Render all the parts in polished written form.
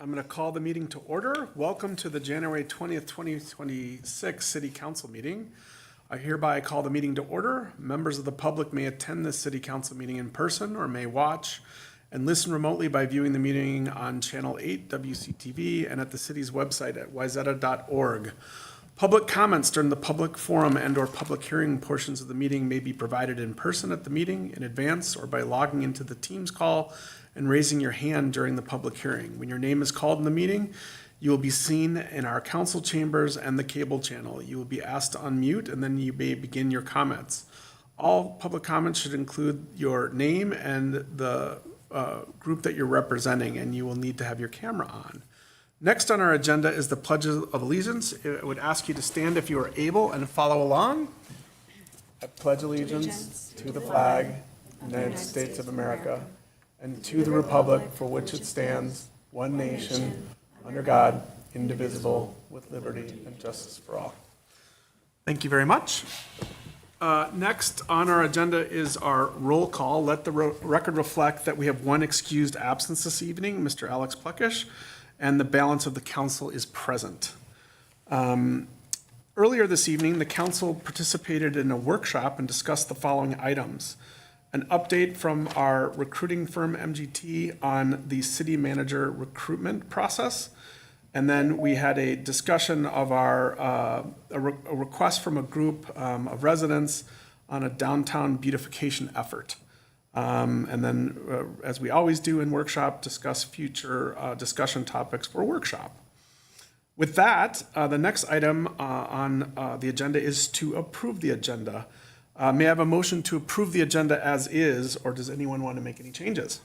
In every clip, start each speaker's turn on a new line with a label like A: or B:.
A: I'm going to call the meeting to order. Welcome to the January 20th, 2026 City Council meeting. I hereby call the meeting to order. Members of the public may attend this City Council meeting in person or may watch and listen remotely by viewing the meeting on Channel 8 WCTV and at the city's website at Wayzata.org. Public comments during the public forum and/or public hearing portions of the meeting may be provided in person at the meeting in advance or by logging into the Teams call and raising your hand during the public hearing. When your name is called in the meeting, you will be seen in our council chambers and the cable channel. You will be asked to unmute and then you may begin your comments. All public comments should include your name and the group that you're representing, and you will need to have your camera on. Next on our agenda is the Pledge of Allegiance. I would ask you to stand if you are able and follow along. I pledge allegiance to the flag of the United States of America and to the republic for which it stands, one nation, under God, indivisible, with liberty and justice for all. Thank you very much. Next on our agenda is our roll call. Let the record reflect that we have one excused absence this evening, Mr. Alex Plekish, and the balance of the council is present. Earlier this evening, the council participated in a workshop and discussed the following items: an update from our recruiting firm MGT on the city manager recruitment process, and then we had a discussion of our a request from a group of residents on a downtown beautification effort. And then, as we always do in workshop, discuss future discussion topics for workshop. With that, the next item on the agenda is to approve the agenda. May I have a motion to approve the agenda as is, or does anyone want to make any changes?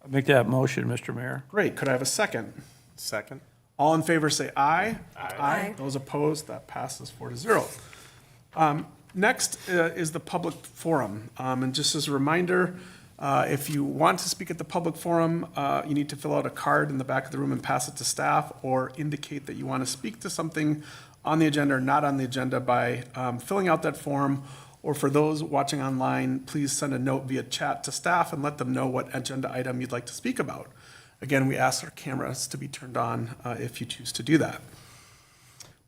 B: I'll make that motion, Mr. Mayor.
A: Great. Could I have a second?
C: Second.
A: All in favor say aye.
C: Aye.
A: Those opposed, that passes 4-0. Next is the public forum. And just as a reminder, if you want to speak at the public forum, you need to fill out a card in the back of the room and pass it to staff, or indicate that you want to speak to something on the agenda or not on the agenda by filling out that form. Or for those watching online, please send a note via chat to staff and let them know what agenda item you'd like to speak about. Again, we ask our cameras to be turned on if you choose to do that.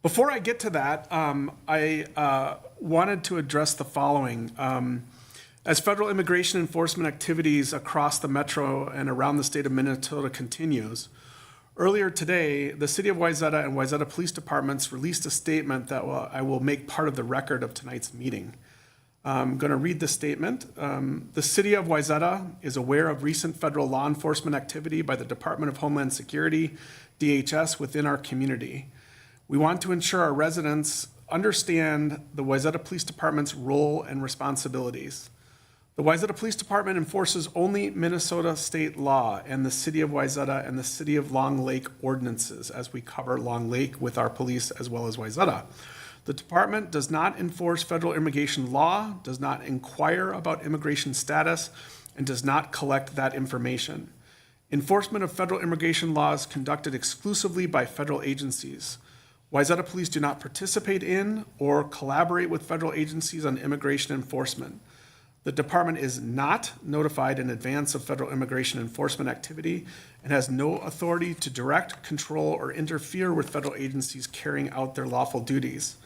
A: Before I get to that, I wanted to address the following. As federal immigration enforcement activities across the metro and around the state of Minnesota continues, earlier today, the City of Wayzata and Wayzata Police Departments released a statement that I will make part of the record of tonight's meeting. I'm going to read the statement. The City of Wayzata is aware of recent federal law enforcement activity by the Department of Homeland Security, DHS, within our community. We want to ensure our residents understand the Wayzata Police Department's role and responsibilities. The Wayzata Police Department enforces only Minnesota state law and the City of Wayzata and the City of Long Lake ordinances, as we cover Long Lake with our police as well as Wayzata. The department does not enforce federal immigration law, does not inquire about immigration status, and does not collect that information. Enforcement of federal immigration law is conducted exclusively by federal agencies. Wayzata police do not participate in or collaborate with federal agencies on immigration enforcement. The department is not notified in advance of federal immigration enforcement activity and has no authority to direct, control, or interfere with federal agencies carrying out their lawful duties.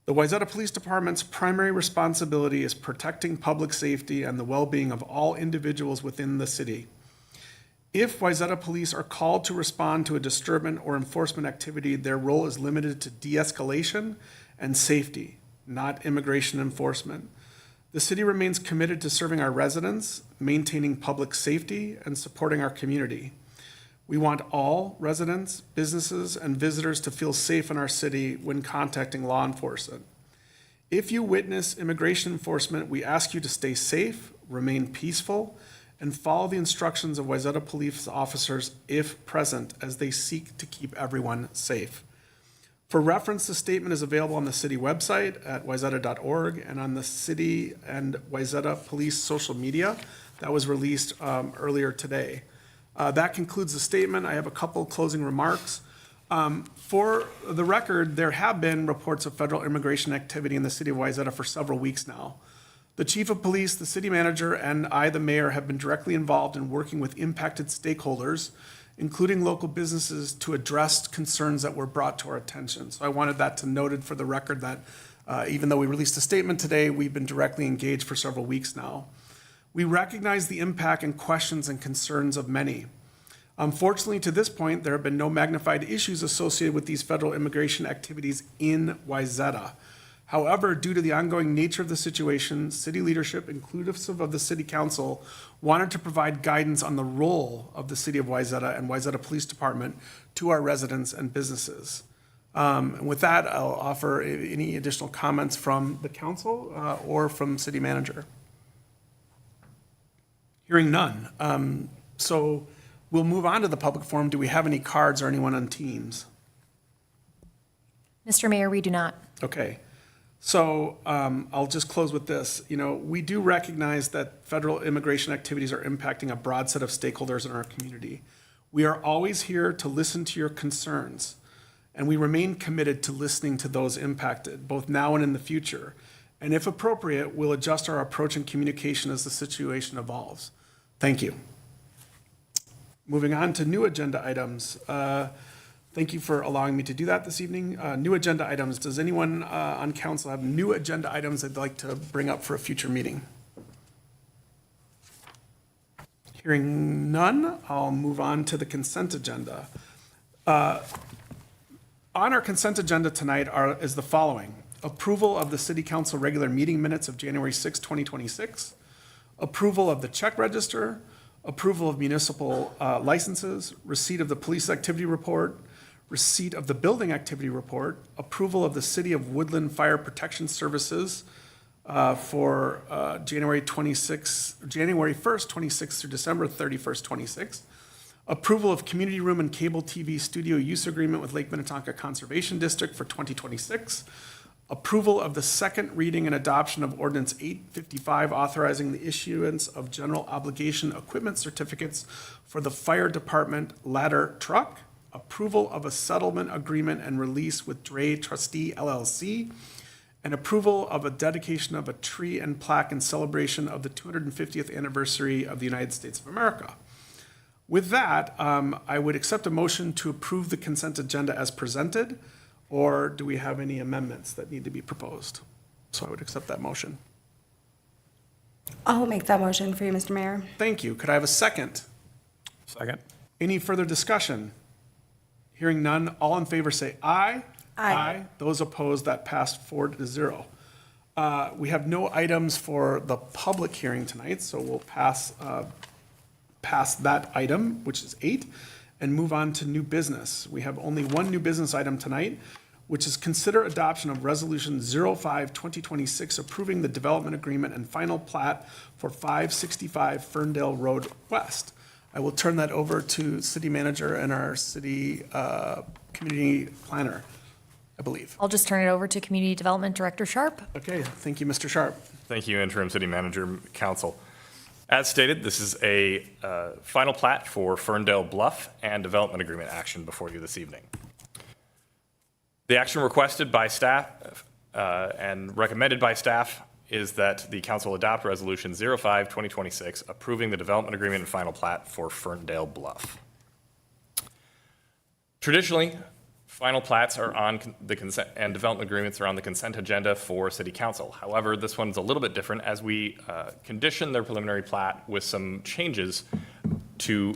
A: The Wayzata Police Department's primary responsibility is protecting public safety and the well-being of all individuals within the city. If Wayzata police are called to respond to a disturbance or enforcement activity, their role is limited to de-escalation and safety, not immigration enforcement. The city remains committed to serving our residents, maintaining public safety, and supporting our community. We want all residents, businesses, and visitors to feel safe in our city when contacting law enforcement. If you witness immigration enforcement, we ask you to stay safe, remain peaceful, and follow the instructions of Wayzata police officers if present, as they seek to keep everyone safe. For reference, the statement is available on the city website at wayzata.org and on the city and Wayzata police social media that was released earlier today. That concludes the statement. I have a couple closing remarks. For the record, there have been reports of federal immigration activity in the city of Wayzata for several weeks now. The chief of police, the city manager, and I, the mayor, have been directly involved in working with impacted stakeholders, including local businesses, to address concerns that were brought to our attention. So I wanted that to noted for the record that even though we released a statement today, we've been directly engaged for several weeks now. We recognize the impact and questions and concerns of many. Unfortunately, to this point, there have been no magnified issues associated with these federal immigration activities in Wayzata. However, due to the ongoing nature of the situation, city leadership, inclusive of the city council, wanted to provide guidance on the role of the city of Wayzata and Wayzata Police Department to our residents and businesses. And with that, I'll offer any additional comments from the council or from city manager. Hearing none. So we'll move on to the public forum. Do we have any cards or anyone on Teams?
C: Mr. Mayor, we do not.
A: Okay. So I'll just close with this. We do recognize that federal immigration activities are impacting a broad set of stakeholders in our community. We are always here to listen to your concerns, and we remain committed to listening to those impacted, both now and in the future. And if appropriate, we'll adjust our approach and communication as the situation evolves. Thank you. Moving on to new agenda items. Thank you for allowing me to do that this evening. New agenda items. Does anyone on council have new agenda items they'd like to bring up for a future meeting? Hearing none, I'll move on to the consent agenda. On our consent agenda tonight is the following. Approval of the City Council regular meeting minutes of January 6, 2026. Approval of the check register. Approval of municipal licenses. Receipt of the police activity report. Receipt of the building activity report, approval of the City of Woodland Fire Protection Services for January 1st, 26 through December 31st, 26. Approval of community room and cable TV studio use agreement with Lake Minnetonka Conservation District for 2026. Approval of the second reading and adoption of Ordinance 855 authorizing the issuance of general obligation equipment certificates for the fire department ladder truck. Approval of a settlement agreement and release with Dray, Trustee, LLC, and approval of a dedication of a tree and plaque in celebration of the 250th anniversary of the United States of America. With that, I would accept a motion to approve the consent agenda as presented, or do we have any amendments that need to be proposed? So I would accept that motion.
D: I'll make that motion for you, Mr. Mayor.
A: Thank you. Could I have a second?
B: Second.
A: Any further discussion? Hearing none, all in favor say aye.
D: Aye.
A: Those opposed, that passed 4-0. We have no items for the public hearing tonight, so we'll pass that item, which is 8, and move on to new business. We have only one new business item tonight, which is consider adoption of Resolution 05-2026 approving the development agreement and final plat for 565 Ferndale Road West. I will turn that over to city manager and our city community planner, I believe.
C: I'll just turn it over to Community Development Director Sharp.
A: Okay, thank you, Mr. Sharp.
E: Thank you, Interim City Manager, Council. As stated, this is a final plat for Ferndale Bluff and development agreement action before you this evening. The action requested by staff and recommended by staff is that the council adopt Resolution 05-2026 approving the development agreement and final plat for Ferndale Bluff. Traditionally, final plats are on the consent and development agreements are on the consent agenda for City Council. However, this one's a little bit different as we condition their preliminary plat with some changes to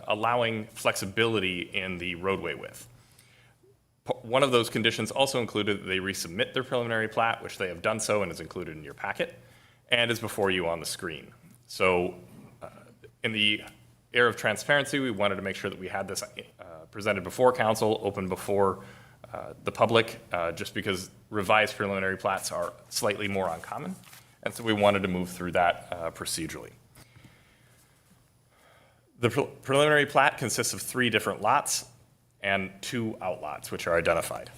E: allowing flexibility in the roadway width. One of those conditions also included that they resubmit their preliminary plat, which they have done so and is included in your packet, and is before you on the screen. So in the era of transparency, we wanted to make sure that we had this presented before council, open before the public, just because revised preliminary plats are slightly more uncommon. And so we wanted to move through that procedurally. The preliminary plat consists of 3 different lots and 2 outlots, which are identified.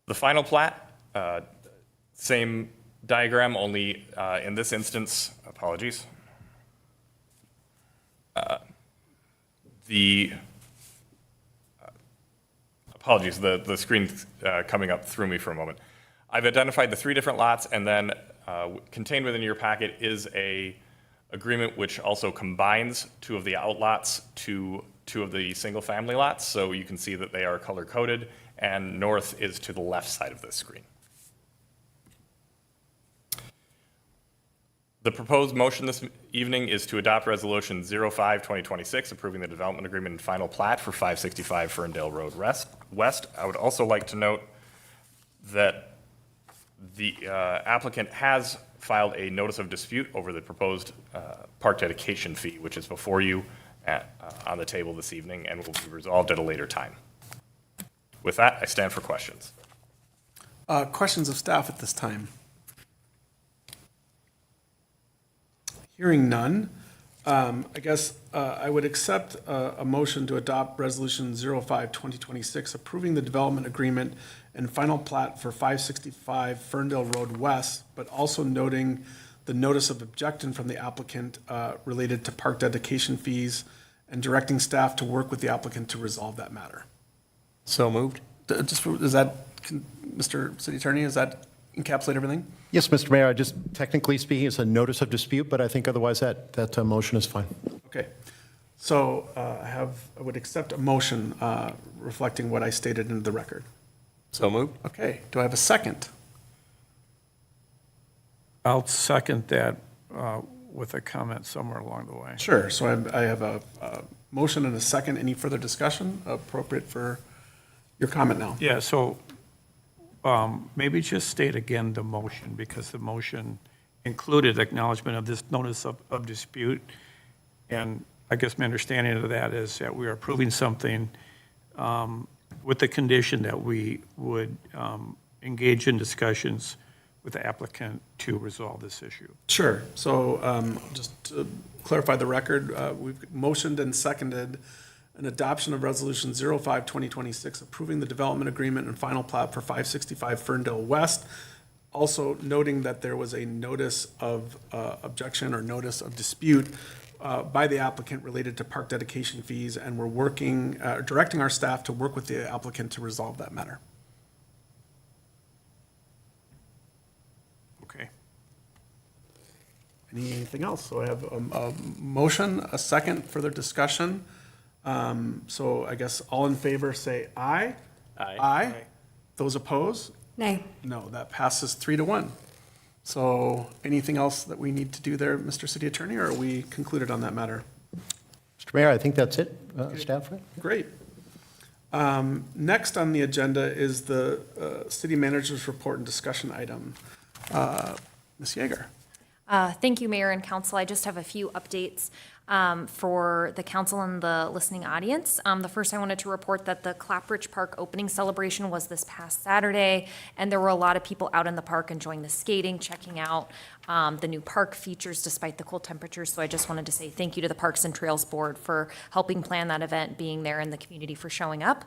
E: The final plat, same diagram, only in this instance, apologies. The screen coming up threw me for a moment. I've identified the 3 different lots, and then contained within your packet is a agreement which also combines 2 of the outlots to 2 of the single-family lots. So you can see that they are color-coded, and north is to the left side of this screen. The proposed motion this evening is to adopt Resolution 05-2026, approving the development agreement and final plat for 565 Ferndale Road West. I would also like to note that the applicant has filed a notice of dispute over the proposed park dedication fee, which is before you on the table this evening and will be resolved at a later time. With that, I stand for questions.
A: Questions of staff at this time? Hearing none, I guess I would accept a motion to adopt Resolution 05-2026, approving the development agreement and final plat for 565 Ferndale Road West, but also noting the notice of objection from the applicant related to park dedication fees and directing staff to work with the applicant to resolve that matter.
B: So moved.
A: Is that, Mr. City Attorney, does that encapsulate everything?
F: Yes, Mr. Mayor, just technically speaking, it's a notice of dispute, but I think otherwise that motion is fine.
A: Okay. So I would accept a motion reflecting what I stated into the record.
B: So moved.
A: Okay. Do I have a second?
B: I'll second that with a comment somewhere along the way.
A: Sure. So I have a motion and a second. Any further discussion appropriate for your comment now?
B: Yeah, so maybe just state again the motion, because the motion included acknowledgement of this notice of dispute. And I guess my understanding of that is that we are approving something with the condition that we would engage in discussions with the applicant to resolve this issue.
A: Sure. So just to clarify the record, we've motioned and seconded an adoption of Resolution 05-2026, approving the development agreement and final plat for 565 Ferndale West. Also noting that there was a notice of objection or notice of dispute by the applicant related to park dedication fees, and we're working, directing our staff to work with the applicant to resolve that matter.
B: Okay.
A: Anything else? So I have a motion, a second, further discussion. So I guess all in favor say aye.
E: Aye.
A: Aye. Those opposed?
D: Nay.
A: No, that passes 3-1. So anything else that we need to do there, Mr. City Attorney, or are we concluded on that matter?
F: Mr. Mayor, I think that's it, staff.
A: Great. Next on the agenda is the city manager's report and discussion item. Ms. Yeager.
C: Thank you, Mayor and Council. I just have a few updates for the council and the listening audience. The first, I wanted to report that the Clapbridge Park opening celebration was this past Saturday, and there were a lot of people out in the park enjoying the skating, checking out the new park features despite the cold temperatures. So I just wanted to say thank you to the Parks and Trails Board for helping plan that event, being there in the community, for showing up.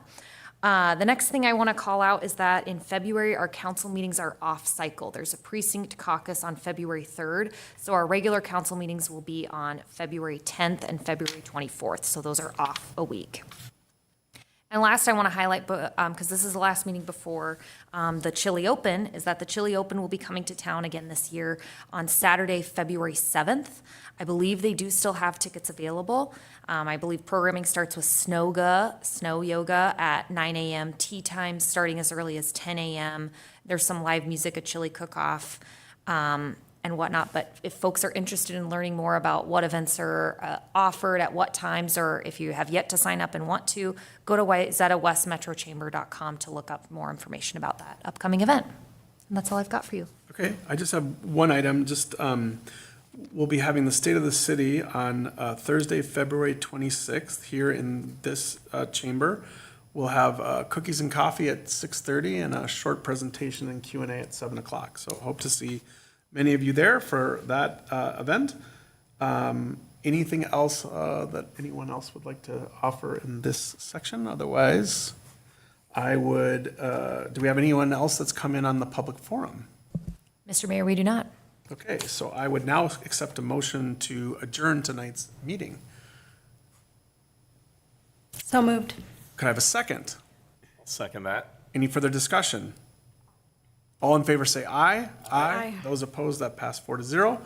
C: The next thing I want to call out is that in February, our council meetings are off cycle. There's a precinct caucus on February 3rd, so our regular council meetings will be on February 10th and February 24th, so those are off a week. And last, I want to highlight, because this is the last meeting before the Chili Open, is that the Chili Open will be coming to town again this year on Saturday, February 7th. I believe they do still have tickets available. I believe programming starts with snow yoga at 9 a.m., tea time starting as early as 10 a.m. There's some live music, a chili cook-off, and whatnot. But if folks are interested in learning more about what events are offered at what times, or if you have yet to sign up and want to, go to WayzataWestMetroChamber.com to look up more information about that upcoming event. And that's all I've got for you.
A: Okay, I just have one item. Just we'll be having the State of the City on Thursday, February 26th here in this chamber. We'll have cookies and coffee at 6:30 and a short presentation and Q&A at 7 o'clock. So hope to see many of you there for that event. Anything else that anyone else would like to offer in this section? Otherwise, I would, do we have anyone else that's come in on the public forum?
C: Mr. Mayor, we do not.
A: Okay, so I would now accept a motion to adjourn tonight's meeting.
D: So moved.
A: Could I have a second?
E: I'll second that.
A: Any further discussion? All in favor say aye.
D: Aye.
A: Those opposed, that passed 4-0.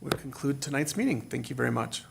A: We'll conclude tonight's meeting. Thank you very much.